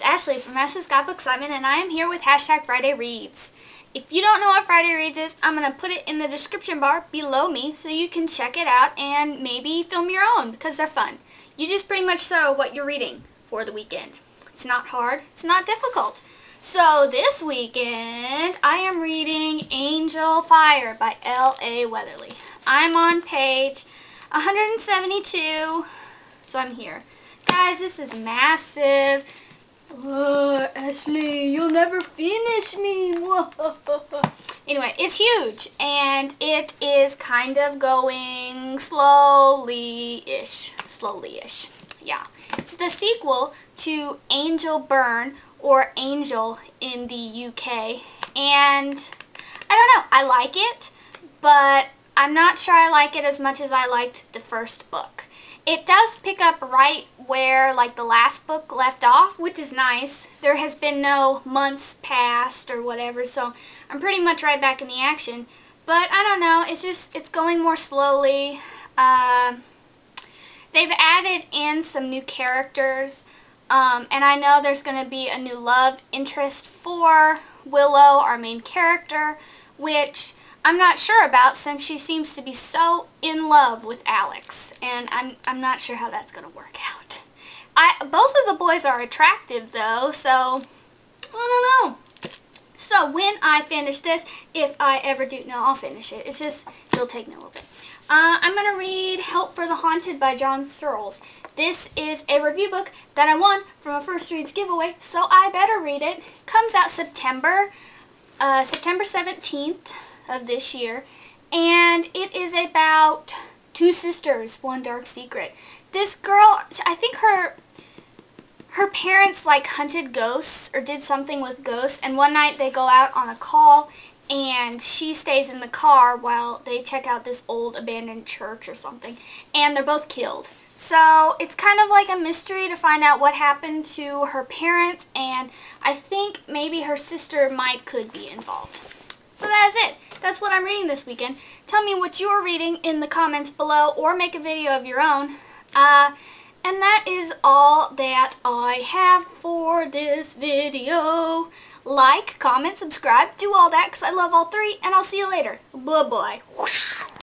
it's Ashley from Ashley's Scrapbook Simon, and I am here with Hashtag Friday Reads. If you don't know what Friday Reads is, I'm going to put it in the description bar below me so you can check it out and maybe film your own because they're fun. You just pretty much show what you're reading for the weekend. It's not hard, it's not difficult. So this weekend, I am reading Angel Fire by L.A. Weatherly. I'm on page 172, so I'm here. Guys, this is massive. Ashley, you'll never finish me. Anyway, it's huge, and it is kind of going slowly-ish. Yeah. It's the sequel to Angel Burn, or Angel in the UK, and I don't know, I like it, but I'm not sure I like it as much as I liked the first book. It does pick up right where like the last book left off, which is nice. There has been no months past or whatever, so I'm pretty much right back in the action. But I don't know, it's going more slowly. They've added in some new characters, and I know there's going to be a new love interest for Willow, our main character, which I'm not sure about since she seems to be so in love with Alex, and I'm not sure how that's going to work out. Both of the boys are attractive though, so I don't know. So when I finish this, if I ever do, no, I'll finish it. It's just, it'll take me a little bit. I'm going to read Help for the Haunted by John Searles. This is a review book that I won from a First Reads giveaway, so I better read it. Comes out September 17th. Of this year, and it is about two sisters, one dark secret. This girl, I think her parents like hunted ghosts or did something with ghosts, and one night they go out on a call and she stays in the car while they check out this old abandoned church or something, and they're both killed. So it's kind of like a mystery to find out what happened to her parents, and I think maybe her sister could be involved. So that's it. That's what I'm reading this weekend. Tell me what you're reading in the comments below, or make a video of your own. And that is all that I have for this video. Like, comment, subscribe, do all that because I love all three, and I'll see you later. Bye-bye.